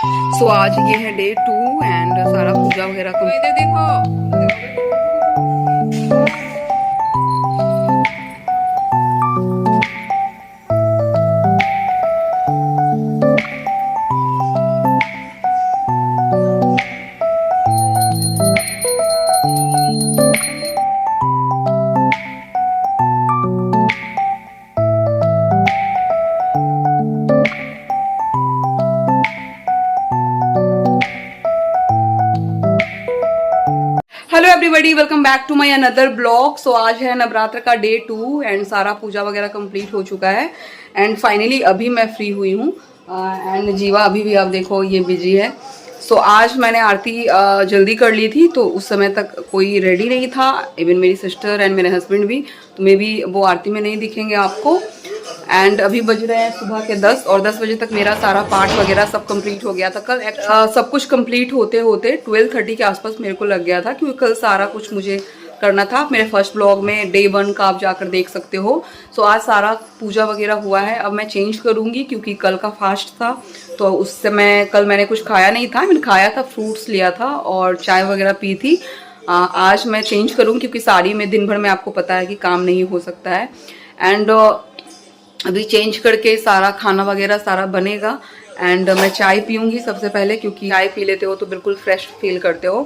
सो आज ये है डे 2 एंड सारा पूजा वगैरह इधर देखो। Hello everybody, welcome back to my another blog. So आज है नवरात्र का डे 2 एंड सारा पूजा वगैरह कंप्लीट हो चुका है एंड फाइनली अभी मैं फ्री हुई हूँ। एंड जीवा अभी भी आप देखो ये बिजी है। सो आज मैंने आरती जल्दी कर ली थी, तो उस समय तक कोई रेडी नहीं था, इवन मेरी सिस्टर एंड मेरे हस्बैंड भी, तो मे भी वो आरती में नहीं दिखेंगे आपको। एंड अभी बज रहे हैं सुबह के 10 और 10 बजे तक मेरा सारा पाठ वगैरह सब कंप्लीट हो गया था। कल सब कुछ कंप्लीट होते होते 12:30 के आसपास मेरे को लग गया था, क्योंकि कल सारा कुछ मुझे करना था। आप मेरे फर्स्ट ब्लॉग में डे 1 का आप जाकर देख सकते हो। सो आज सारा पूजा वगैरह हुआ है। अब मैं चेंज करूँगी क्योंकि कल का फास्ट था, तो उस समय कल मैंने कुछ खाया नहीं था। मैंने खाया था, फ्रूट्स लिया था और चाय वगैरह पी थी। आज मैं चेंज करूँ क्योंकि साड़ी में दिन भर में आपको पता है कि काम नहीं हो सकता है। एंड अभी चेंज करके सारा खाना वगैरह सारा बनेगा एंड मैं चाय पीऊंगी सबसे पहले, क्योंकि चाय पी लेते हो तो बिल्कुल फ्रेश फील करते हो।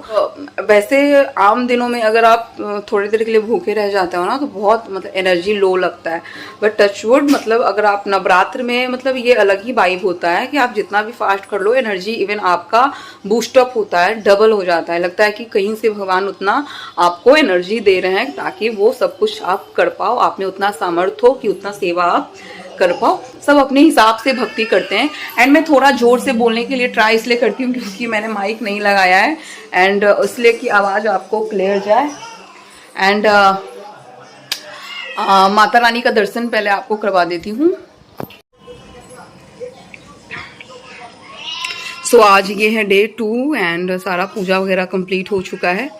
वैसे आम दिनों में अगर आप थोड़ी देर के लिए भूखे रह जाते हो ना, तो बहुत मतलब एनर्जी लो लगता है। बट टचवुड मतलब अगर आप नवरात्र में, मतलब ये अलग ही वाइब होता है कि आप जितना भी फास्ट कर लो, एनर्जी इवन आपका बूस्टअप होता है, डबल हो जाता है। लगता है कि कहीं से भगवान उतना आपको एनर्जी दे रहे हैं ताकि वो सब कुछ आप कर पाओ, आप में उतना सामर्थ्य हो कि उतना सेवा आप कर पाओ। सब अपने हिसाब से भक्ति करते हैं। एंड मैं थोड़ा जोर से बोलने के लिए ट्राई इसलिए करती हूँ क्योंकि मैंने माइक नहीं लगाया है, एंड इसलिए कि आवाज़ आपको क्लियर जाए। एंड माता रानी का दर्शन पहले आपको करवा देती हूँ। सो आज ये है डे 2 एंड सारा पूजा वगैरह कंप्लीट हो चुका है।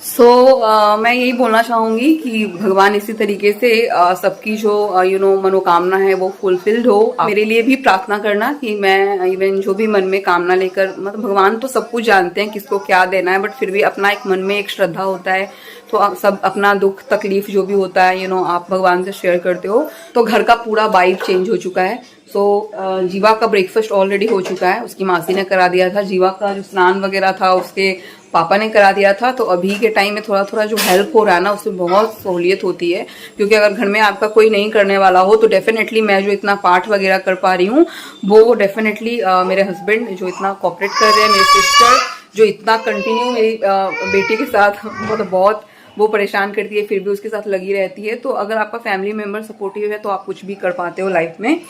सो मैं यही बोलना चाहूँगी कि भगवान इसी तरीके से सबकी जो मनोकामना है वो फुलफिल्ड हो। मेरे लिए भी प्रार्थना करना कि मैं इवन जो भी मन में कामना लेकर, मतलब भगवान तो सब कुछ जानते हैं किसको क्या देना है, बट फिर भी अपना एक मन में एक श्रद्धा होता है, तो आप सब अपना दुख तकलीफ जो भी होता है आप भगवान से शेयर करते हो। तो घर का पूरा वाइब चेंज हो चुका है। सो जीवा का ब्रेकफास्ट ऑलरेडी हो चुका है, उसकी मासी ने करा दिया था। जीवा का जो स्नान वगैरह था उसके पापा ने करा दिया था। तो अभी के टाइम में थोड़ा थोड़ा जो हेल्प हो रहा है ना, उससे बहुत सहूलियत होती है, क्योंकि अगर घर में आपका कोई नहीं करने वाला हो तो डेफिनेटली मैं जो इतना पाठ वगैरह कर पा रही हूँ वो डेफिनेटली मेरे हस्बैंड जो इतना कॉपरेट कर रहे हैं, मेरी सिस्टर जो इतना कंटिन्यू मेरी बेटी के साथ मतलब बहुत वो परेशान करती है फिर भी उसके साथ लगी रहती है। तो अगर आपका फैमिली मेंबर सपोर्टिव है तो आप कुछ भी कर पाते हो लाइफ में।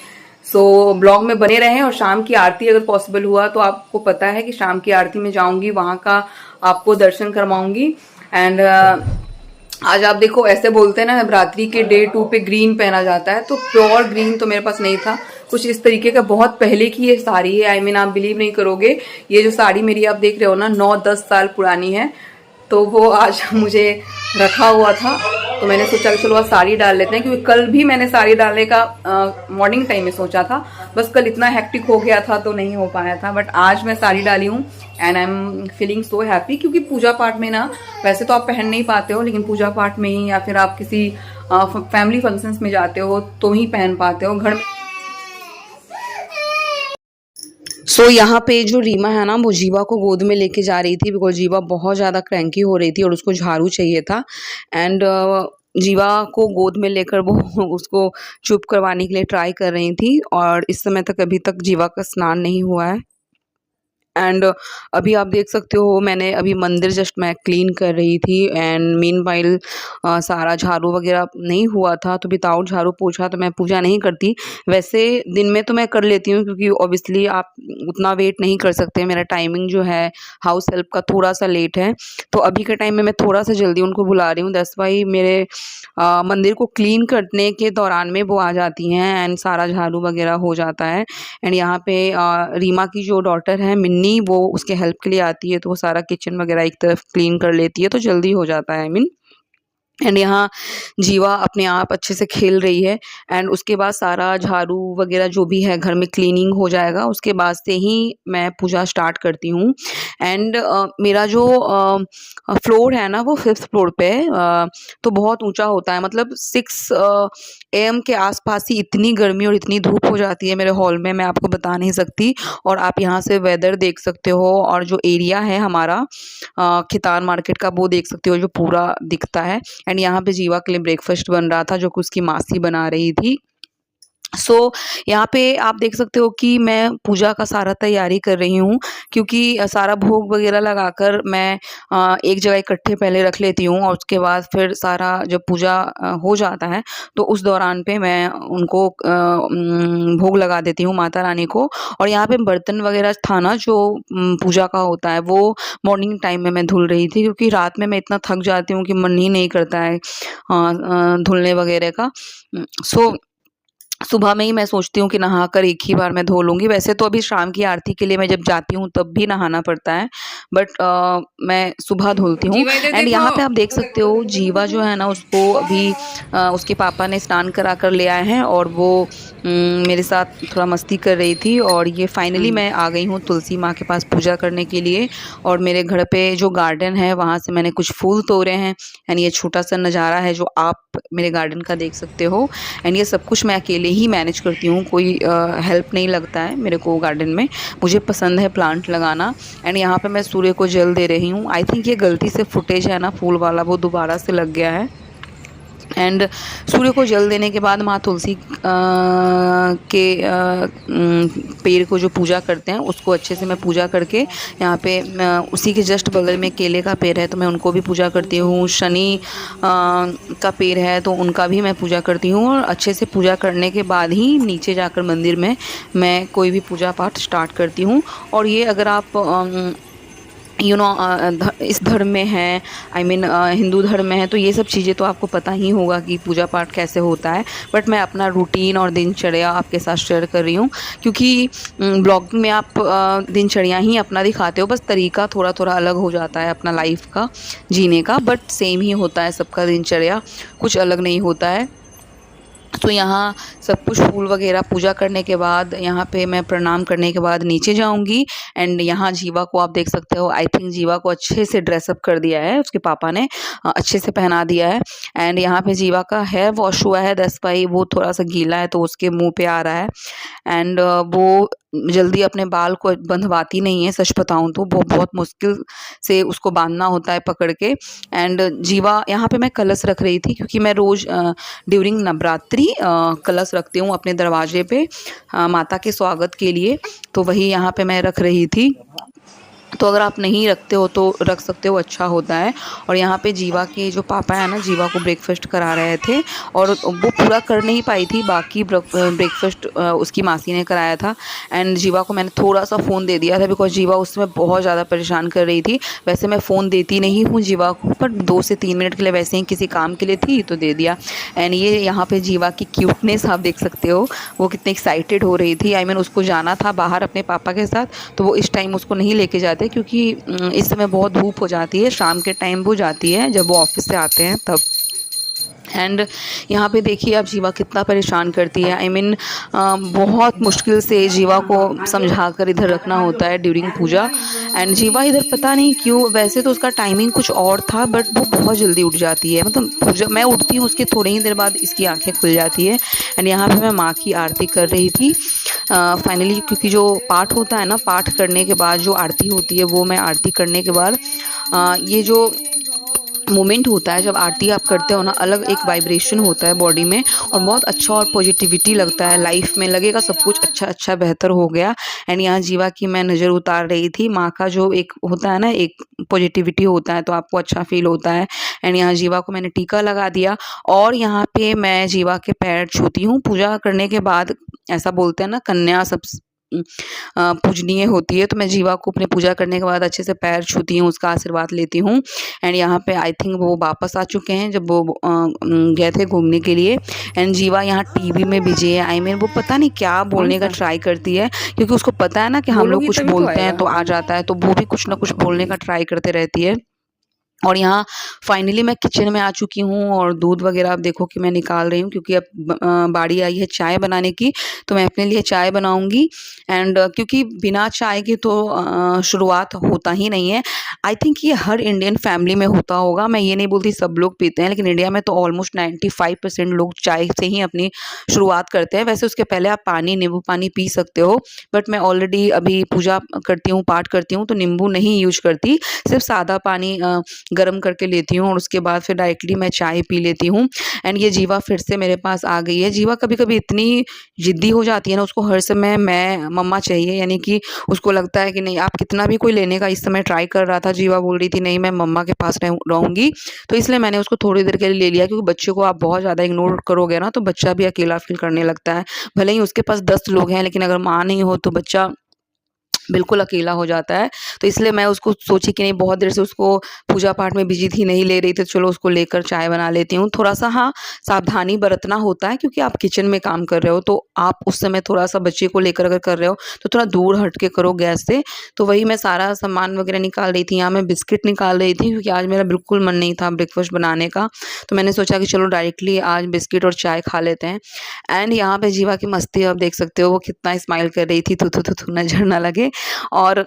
सो ब्लॉग में बने रहें। और शाम की आरती अगर पॉसिबल हुआ तो आपको पता है कि शाम की आरती में जाऊंगी, वहां का आपको दर्शन करवाऊंगी। एंड आज आप देखो, ऐसे बोलते हैं ना नवरात्रि के डे 2 पे ग्रीन पहना जाता है, तो प्योर ग्रीन तो मेरे पास नहीं था। कुछ इस तरीके का बहुत पहले की ये साड़ी है। आई मीन आप बिलीव नहीं करोगे, ये जो साड़ी मेरी आप देख रहे हो ना 9-10 साल पुरानी है। तो वो आज मुझे रखा हुआ था, तो मैंने सोचा कि चलो आज साड़ी डाल लेते हैं, क्योंकि कल भी मैंने साड़ी डालने का मॉर्निंग टाइम में सोचा था, बस कल इतना हेक्टिक हो गया था तो नहीं हो पाया था। बट आज मैं साड़ी डाली हूँ and I am feeling so happy, क्योंकि पूजा पाठ में ना वैसे तो आप पहन नहीं पाते हो, लेकिन पूजा पाठ में ही या फिर आप किसी फैमिली फंक्शंस में जाते हो तो ही पहन पाते हो। घर में यहाँ पे जो रीमा है ना, वो जीवा को गोद में लेके जा रही थी, बिकॉज जीवा बहुत ज़्यादा क्रैंकी हो रही थी और उसको झाड़ू चाहिए था। एंड जीवा को गोद में लेकर वो उसको चुप करवाने के लिए ट्राई कर रही थी, और इस समय तक अभी तक जीवा का स्नान नहीं हुआ है। एंड अभी आप देख सकते हो, मैंने अभी मंदिर जस्ट मैं क्लीन कर रही थी एंड मीनवाइल सारा झाड़ू वगैरह नहीं हुआ था, तो विदाउट झाड़ू पोछा तो मैं पूजा नहीं करती। वैसे दिन में तो मैं कर लेती हूँ, क्योंकि ऑब्वियसली आप उतना वेट नहीं कर सकते। मेरा टाइमिंग जो है हाउस हेल्प का थोड़ा सा लेट है, तो अभी के टाइम में मैं थोड़ा सा जल्दी उनको बुला रही हूँ। दैट्स वाई मेरे मंदिर को क्लीन करने के दौरान में वो आ जाती हैं एंड सारा झाड़ू वगैरह हो जाता है। एंड यहाँ पे रीमा की जो डॉटर है मिन्नी, वो उसके हेल्प के लिए आती है, तो वो सारा किचन वगैरह एक तरफ क्लीन कर लेती है, तो जल्दी हो जाता है। आई मीन एंड यहाँ जीवा अपने आप अच्छे से खेल रही है। एंड उसके बाद सारा झाड़ू वगैरह जो भी है घर में क्लीनिंग हो जाएगा, उसके बाद से ही मैं पूजा स्टार्ट करती हूँ। एंड मेरा जो फ्लोर है ना वो 5th फ्लोर पे है। तो बहुत ऊंचा होता है, मतलब 6 AM के आसपास ही इतनी गर्मी और इतनी धूप हो जाती है मेरे हॉल में, मैं आपको बता नहीं सकती। और आप यहाँ से वेदर देख सकते हो, और जो एरिया है हमारा खितान मार्केट का वो देख सकते हो, जो पूरा दिखता है। एंड यहाँ पे जीवा के लिए ब्रेकफास्ट बन रहा था जो कि उसकी मासी बना रही थी। सो यहाँ पे आप देख सकते हो कि मैं पूजा का सारा तैयारी कर रही हूँ, क्योंकि सारा भोग वगैरह लगाकर मैं एक जगह इकट्ठे पहले रख लेती हूँ, और उसके बाद फिर सारा जब पूजा हो जाता है तो उस दौरान पे मैं उनको भोग लगा देती हूँ माता रानी को। और यहाँ पे बर्तन वगैरह था ना जो पूजा का होता है, वो मॉर्निंग टाइम में मैं धुल रही थी, क्योंकि रात में मैं इतना थक जाती हूँ कि मन ही नहीं करता है धुलने वगैरह का। सो सुबह में ही मैं सोचती हूँ कि नहाकर एक ही बार मैं धो लूँगी। वैसे तो अभी शाम की आरती के लिए मैं जब जाती हूँ तब भी नहाना पड़ता है, बट मैं सुबह धुलती हूँ। जीवा इधर एंड यहाँ पे देखो। आप देख सकते हो जीवा जो है ना, उसको अभी उसके पापा ने स्नान करा कर ले आए हैं, और वो मेरे साथ थोड़ा मस्ती कर रही थी। और ये फाइनली मैं आ गई हूँ तुलसी माँ के पास पूजा करने के लिए। और मेरे घर पे जो गार्डन है वहाँ से मैंने कुछ फूल तोड़े हैं। एंड ये छोटा सा नज़ारा है जो आप मेरे गार्डन का देख सकते हो। एंड ये सब कुछ मैं अकेले ही मैनेज करती हूँ, कोई हेल्प नहीं लगता है मेरे को गार्डन में। मुझे पसंद है प्लांट लगाना। एंड यहाँ पे मैं सूर्य को जल दे रही हूँ। आई थिंक ये गलती से फुटेज है ना फूल वाला, वो दोबारा से लग गया है। एंड सूर्य को जल देने के बाद माँ तुलसी के पेड़ को जो पूजा करते हैं उसको अच्छे से मैं पूजा करके, यहाँ पे उसी के जस्ट बगल में केले का पेड़ है तो मैं उनको भी पूजा करती हूँ। शनि का पेड़ है तो उनका भी मैं पूजा करती हूँ। और अच्छे से पूजा करने के बाद ही नीचे जाकर मंदिर में मैं कोई भी पूजा पाठ स्टार्ट करती हूँ। और ये अगर आप इस धर्म में है, आई मीन हिंदू धर्म में है, तो ये सब चीज़ें तो आपको पता ही होगा कि पूजा पाठ कैसे होता है। बट मैं अपना रूटीन और दिनचर्या आपके साथ शेयर कर रही हूँ, क्योंकि ब्लॉगिंग में आप दिनचर्या ही अपना दिखाते हो, बस तरीका थोड़ा थोड़ा अलग हो जाता है अपना लाइफ का जीने का, बट सेम ही होता है सबका दिनचर्या, कुछ अलग नहीं होता है। तो यहाँ सब कुछ फूल वगैरह पूजा करने के बाद यहाँ पे मैं प्रणाम करने के बाद नीचे जाऊँगी। एंड यहाँ जीवा को आप देख सकते हो, आई थिंक जीवा को अच्छे से ड्रेसअप कर दिया है उसके पापा ने, अच्छे से पहना दिया है। एंड यहाँ पे जीवा का हेयर वॉश हुआ है 10 बाई, वो थोड़ा सा गीला है तो उसके मुंह पे आ रहा है। एंड वो जल्दी अपने बाल को बंधवाती नहीं है, सच बताऊँ तो वो बहुत मुश्किल से उसको बांधना होता है पकड़ के। एंड जीवा यहाँ पे मैं कलश रख रही थी, क्योंकि मैं रोज़ ड्यूरिंग नवरात्रि कलश रखती हूँ अपने दरवाजे पे माता के स्वागत के लिए, तो वही यहाँ पे मैं रख रही थी। तो अगर आप नहीं रखते हो तो रख सकते हो, अच्छा होता है। और यहाँ पे जीवा के जो पापा है ना, जीवा को ब्रेकफास्ट करा रहे थे, और वो पूरा कर नहीं पाई थी, बाकी ब्रेकफास्ट उसकी मासी ने कराया था। एंड जीवा को मैंने थोड़ा सा फ़ोन दे दिया था, बिकॉज जीवा उसमें बहुत ज़्यादा परेशान कर रही थी। वैसे मैं फ़ोन देती नहीं हूँ जीवा को, पर 2 से 3 मिनट के लिए वैसे ही किसी काम के लिए थी तो दे दिया। एंड ये यहाँ पे जीवा की क्यूटनेस आप देख सकते हो, वो कितनी एक्साइटेड हो रही थी। आई मीन उसको जाना था बाहर अपने पापा के साथ, तो वो इस टाइम उसको नहीं लेके जाते, क्योंकि इस समय बहुत धूप हो जाती है, शाम के टाइम वो जाती है जब वो ऑफिस से आते हैं तब। एंड यहाँ पे देखिए आप जीवा कितना परेशान करती है। आई मीन बहुत मुश्किल से जीवा को समझा कर इधर रखना होता है ड्यूरिंग पूजा। एंड जीवा इधर पता नहीं क्यों, वैसे तो उसका टाइमिंग कुछ और था, बट वो बहुत जल्दी उठ जाती है, मतलब पूजा मैं उठती हूँ उसके थोड़ी ही देर बाद इसकी आंखें खुल जाती है। एंड यहाँ पे मैं माँ की आरती कर रही थी फाइनली, क्योंकि जो पाठ होता है ना, पाठ करने के बाद जो आरती होती है, वो मैं आरती करने के बाद ये जो मोमेंट होता है जब आरती आप करते हो ना, अलग एक वाइब्रेशन होता है बॉडी में, और बहुत अच्छा और पॉजिटिविटी लगता है, लाइफ में लगेगा सब कुछ अच्छा अच्छा बेहतर हो गया। एंड यहाँ जीवा की मैं नज़र उतार रही थी, माँ का जो एक होता है ना, एक पॉजिटिविटी होता है तो आपको अच्छा फील होता है। एंड यहाँ जीवा को मैंने टीका लगा दिया, और यहाँ पे मैं जीवा के पैर छूती हूँ पूजा करने के बाद। ऐसा बोलते हैं ना, कन्या सब पूजनीय होती है, तो मैं जीवा को अपने पूजा करने के बाद अच्छे से पैर छूती हूँ, उसका आशीर्वाद लेती हूँ। एंड यहाँ पे आई थिंक वो वापस आ चुके हैं जब वो गए थे घूमने के लिए। एंड जीवा यहाँ टीवी में बिजी है, आई मीन वो पता नहीं क्या बोलने का ट्राई करती है, क्योंकि उसको पता है ना कि हम लोग बोलोगी कुछ तभी तो बोलते हैं आएगा। तो आ जाता है, तो वो भी कुछ ना कुछ बोलने का ट्राई करते रहती है। और यहाँ फाइनली मैं किचन में आ चुकी हूँ और दूध वगैरह आप देखो कि मैं निकाल रही हूँ, क्योंकि अब बारी आई है चाय बनाने की। तो मैं अपने लिए चाय बनाऊँगी एंड क्योंकि बिना चाय के तो शुरुआत होता ही नहीं है। आई थिंक ये हर इंडियन फैमिली में होता होगा। मैं ये नहीं बोलती सब लोग पीते हैं, लेकिन इंडिया में तो ऑलमोस्ट 95% लोग चाय से ही अपनी शुरुआत करते हैं। वैसे उसके पहले आप पानी, नींबू पानी पी सकते हो, बट मैं ऑलरेडी अभी पूजा करती हूँ, पाठ करती हूँ, तो नींबू नहीं यूज़ करती, सिर्फ सादा पानी गरम करके लेती हूँ और उसके बाद फिर डायरेक्टली मैं चाय पी लेती हूँ। एंड ये जीवा फिर से मेरे पास आ गई है। जीवा कभी-कभी इतनी ज़िद्दी हो जाती है ना, उसको हर समय मैं मम्मा चाहिए, यानी कि उसको लगता है कि नहीं, आप कितना भी कोई लेने का इस समय ट्राई कर रहा था, जीवा बोल रही थी नहीं मैं मम्मा के पास रहूँगी। तो इसलिए मैंने उसको थोड़ी देर के लिए ले लिया, क्योंकि बच्चे को आप बहुत ज़्यादा इग्नोर करोगे ना तो बच्चा भी अकेला फ़ील करने लगता है। भले ही उसके पास 10 लोग हैं, लेकिन अगर माँ नहीं हो तो बच्चा बिल्कुल अकेला हो जाता है। तो इसलिए मैं उसको सोची कि नहीं, बहुत देर से उसको पूजा पाठ में बिज़ी थी, नहीं ले रही थी, चलो उसको लेकर चाय बना लेती हूँ। थोड़ा-सा हाँ, सावधानी बरतना होता है, क्योंकि आप किचन में काम कर रहे हो, तो आप उस समय थोड़ा-सा बच्चे को लेकर अगर कर रहे हो, तो थोड़ा दूर हट के करो गैस से। तो वही मैं सारा सामान वगैरह निकाल रही थी। यहाँ मैं बिस्किट निकाल रही थी, क्योंकि आज मेरा बिल्कुल मन नहीं था ब्रेकफ़ास्ट बनाने का। तो मैंने सोचा कि चलो डायरेक्टली आज बिस्किट और चाय खा लेते हैं। एंड यहाँ पे जीवा की मस्ती आप देख सकते हो, वो कितना स्माइल कर रही थी, थू, थू, थू, थू नज़र ना लगे। और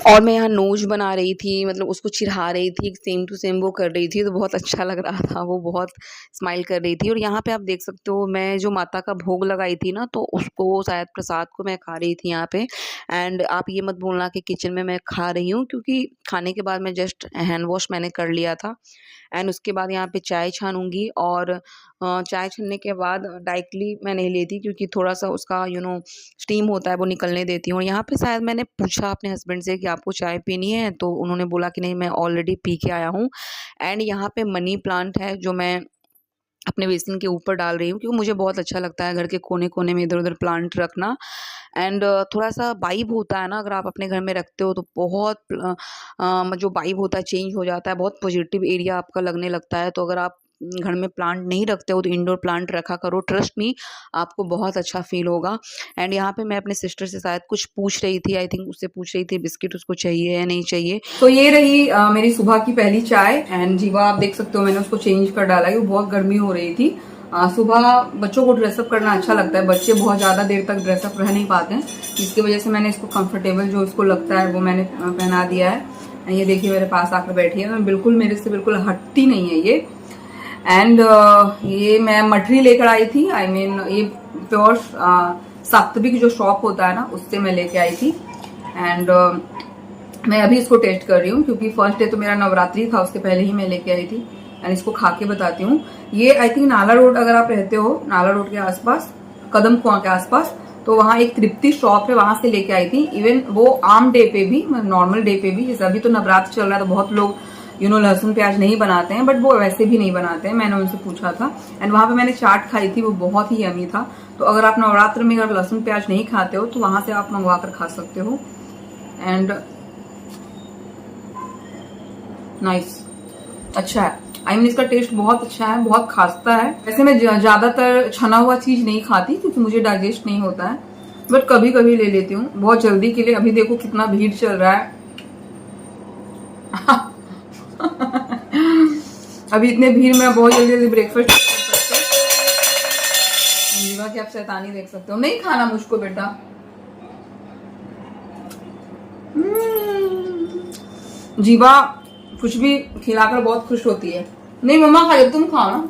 और मैं यहाँ नोज़ बना रही थी, मतलब उसको चिढ़ा रही थी, सेम टू सेम वो कर रही थी, तो बहुत अच्छा लग रहा था, वो बहुत स्माइल कर रही थी। और यहाँ पे आप देख सकते हो, मैं जो माता का भोग लगाई थी ना, तो उसको शायद प्रसाद को मैं खा रही थी यहाँ पे। एंड आप ये मत बोलना कि किचन में मैं खा रही हूँ, क्योंकि खाने के बाद मैं जस्ट हैंड वॉश मैंने कर लिया था। एंड उसके बाद यहाँ पे चाय छानूँगी और चाय छानने के बाद डायरेक्टली मैं नहीं लेती, क्योंकि थोड़ा-सा उसका स्टीम होता है, वो निकलने देती हूँ। और यहाँ पे शायद मैंने पूछा अपने हस्बैंड से कि आपको चाय पीनी है? तो उन्होंने बोला कि नहीं, मैं ऑलरेडी पी के आया हूँ। एंड यहाँ पे मनी प्लांट है, जो मैं अपने बेसिन के ऊपर डाल रही हूँ, क्योंकि मुझे बहुत अच्छा लगता है घर के कोने-कोने में इधर-उधर प्लांट रखना। एंड थोड़ा-सा वाइब होता है ना, अगर आप अपने घर में रखते हो तो बहुत जो वाइब होता है चेंज हो जाता है, बहुत पॉजिटिव एरिया आपका लगने लगता है। तो अगर आप घर में प्लांट नहीं रखते हो तो इंडोर प्लांट रखा करो, ट्रस्ट मी, आपको बहुत अच्छा फ़ील होगा। एंड यहाँ पे मैं अपने सिस्टर से शायद कुछ पूछ रही थी, आई थिंक उससे पूछ रही थी बिस्किट उसको चाहिए या नहीं चाहिए। तो ये रही मेरी सुबह की पहली चाय। एंड जीवा आप देख सकते हो, मैंने उसको चेंज कर डाला, क्योंकि बहुत गर्मी हो रही थी। सुबह बच्चों को ड्रेसअप करना अच्छा लगता है, बच्चे बहुत ज़्यादा देर तक ड्रेसअप रह नहीं पाते हैं, इसकी वजह से मैंने इसको कंफर्टेबल जो इसको लगता है वो मैंने पहना दिया है। ये देखिए मेरे पास आकर बैठी है, बिल्कुल मेरे से बिल्कुल हटती नहीं है ये। एंड ये मैं मठरी लेकर आई थी, आई मीन ये प्योर सात्विक जो शॉप होता है ना, उससे मैं लेके आई थी। एंड मैं अभी इसको टेस्ट कर रही हूँ, क्योंकि फर्स्ट डे तो मेरा नवरात्रि था, उसके पहले ही मैं लेके आई थी। एंड इसको खा के बताती हूँ। ये आई थिंक नाला रोड, अगर आप रहते हो नाला रोड के आसपास, कदम कुआं के आसपास, तो वहाँ एक तृप्ति शॉप है, वहां से लेके आई थी। इवन वो आम डे पे भी, नॉर्मल डे पे भी, जैसे अभी तो नवरात्र चल रहा है तो बहुत लोग लहसुन प्याज नहीं बनाते हैं, बट वो वैसे भी नहीं बनाते हैं, मैंने उनसे पूछा था। एंड वहां पे मैंने चाट खाई थी, वो बहुत ही यमी था। तो अगर आप नवरात्र में अगर लहसुन प्याज नहीं खाते हो तो वहां से आप मंगवा कर खा सकते हो। एंड नाइस, अच्छा है, आई मीन इसका टेस्ट बहुत अच्छा है, बहुत खास्ता है। वैसे मैं ज्यादातर छना हुआ चीज नहीं खाती, क्योंकि मुझे डाइजेस्ट नहीं होता है, बट कभी कभी ले लेती हूँ बहुत जल्दी के लिए। अभी देखो कितना भीड़ चल रहा है अभी इतने भीड़ में बहुत जल्दी जल्दी ब्रेकफास्ट कर सकते। जीवा की आप शैतानी देख सकते हो, नहीं खाना मुझको बेटा। जीवा कुछ भी खिलाकर बहुत खुश होती है। नहीं मम्मा खा लो, तुम खाओ ना।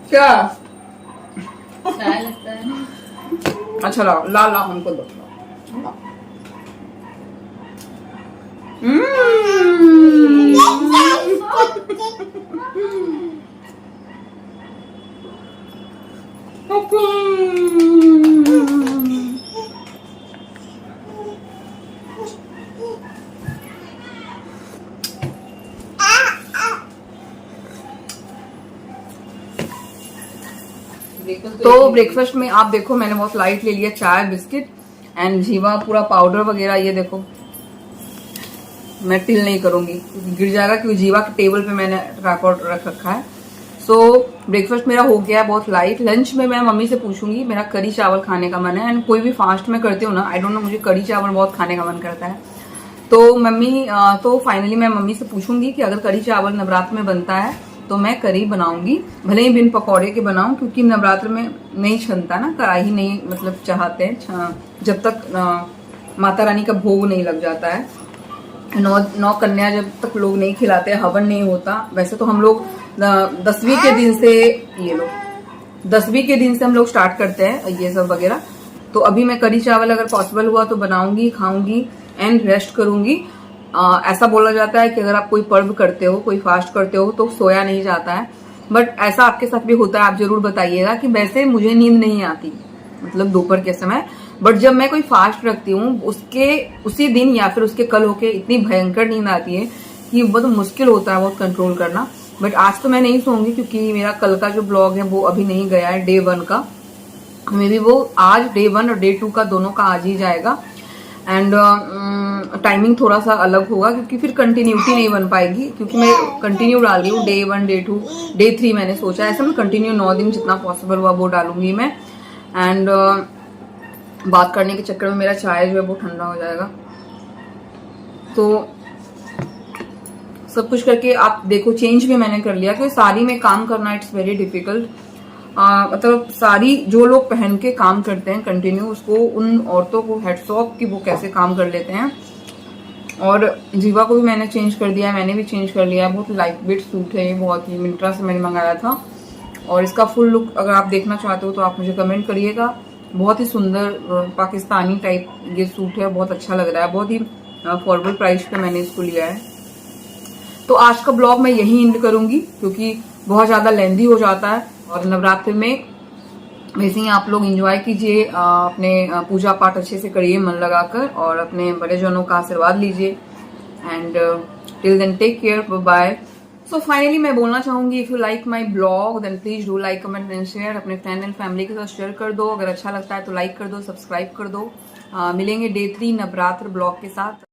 क्या लगता है? अच्छा लाओ, ला ला हमको दो। तो ब्रेकफास्ट में आप देखो मैंने बहुत लाइट ले लिया, चाय बिस्किट एंड जीवा पूरा पाउडर वगैरह। ये देखो मैं टिल नहीं करूंगी, गिर जाएगा, क्योंकि जीवा के टेबल पे मैंने ट्राइपॉड रख रखा है। सो ब्रेकफास्ट मेरा हो गया बहुत लाइट। लंच में मैं मम्मी से पूछूंगी, मेरा करी चावल खाने का मन है। एंड कोई भी फास्ट में करती हूँ ना, आई डोंट नो, मुझे करी चावल बहुत खाने का मन करता है। तो मम्मी तो फाइनली मैं मम्मी से पूछूंगी कि अगर करी चावल नवरात्र में बनता है तो मैं करी बनाऊंगी, भले ही बिन पकौड़े के बनाऊं, क्योंकि नवरात्र में नहीं छनता ना, कढ़ाई नहीं मतलब चाहते हैं जब तक माता रानी का भोग नहीं लग जाता है। नौ कन्या जब तक लोग नहीं खिलाते, हवन नहीं होता। वैसे तो हम लोग 10वीं के दिन से, ये लोग 10वीं के दिन से हम लोग स्टार्ट करते हैं ये सब वगैरह। तो अभी मैं करी चावल अगर पॉसिबल हुआ तो बनाऊंगी, खाऊंगी एंड रेस्ट करूंगी। ऐसा बोला जाता है कि अगर आप कोई पर्व करते हो, कोई फास्ट करते हो तो सोया नहीं जाता है, बट ऐसा आपके साथ भी होता है? आप जरूर बताइएगा। कि वैसे मुझे नींद नहीं आती मतलब दोपहर के समय, बट जब मैं कोई फास्ट रखती हूँ उसके उसी दिन या फिर उसके कल होके इतनी भयंकर नींद आती है कि बहुत मुश्किल होता है बहुत कंट्रोल करना। बट आज तो मैं नहीं सोऊंगी, क्योंकि मेरा कल का जो ब्लॉग है वो अभी नहीं गया है, डे 1 का। मे बी वो आज डे 1 और डे 2 का दोनों का आज ही जाएगा। एंड टाइमिंग थोड़ा सा अलग होगा, क्योंकि फिर कंटिन्यूटी नहीं बन पाएगी, क्योंकि मैं कंटिन्यू डाल रही हूँ। डे 1, डे 2, डे 3 मैंने सोचा है। ऐसे मैं कंटिन्यू 9 दिन जितना पॉसिबल हुआ वो डालूंगी मैं। एंड बात करने के चक्कर में मेरा चाय जो है वो ठंडा हो जाएगा। तो सब कुछ करके आप देखो, चेंज भी मैंने कर लिया, क्योंकि साड़ी में काम करना इट्स वेरी डिफिकल्ट। मतलब साड़ी जो लोग पहन के काम करते हैं कंटिन्यू, उसको उन औरतों को हेड्स ऑफ कि वो कैसे काम कर लेते हैं। और जीवा को भी मैंने चेंज कर दिया, मैंने भी चेंज कर लिया। बहुत लाइट वेट सूट है ये, बहुत ही मिंत्रा से मैंने मंगाया था। और इसका फुल लुक अगर आप देखना चाहते हो तो आप मुझे कमेंट करिएगा। बहुत ही सुंदर पाकिस्तानी टाइप ये सूट है, बहुत अच्छा लग रहा है। बहुत ही अफोर्डेबल प्राइस पे मैंने इसको लिया है। तो आज का ब्लॉग मैं यही एंड करूंगी, क्योंकि बहुत ज्यादा लेंदी हो जाता है। और नवरात्र में वैसे ही आप लोग एंजॉय कीजिए, अपने पूजा पाठ अच्छे से करिए मन लगाकर, और अपने बड़े जनों का आशीर्वाद लीजिए। And till then take care, bye. So finally मैं बोलना चाहूंगी, if you like my blog then please do like, comment and share. अपने फ्रेंड एंड फैमिली के साथ शेयर कर दो। अगर अच्छा लगता है तो लाइक कर दो, सब्सक्राइब कर दो। मिलेंगे डे 3 नवरात्र ब्लॉग के साथ।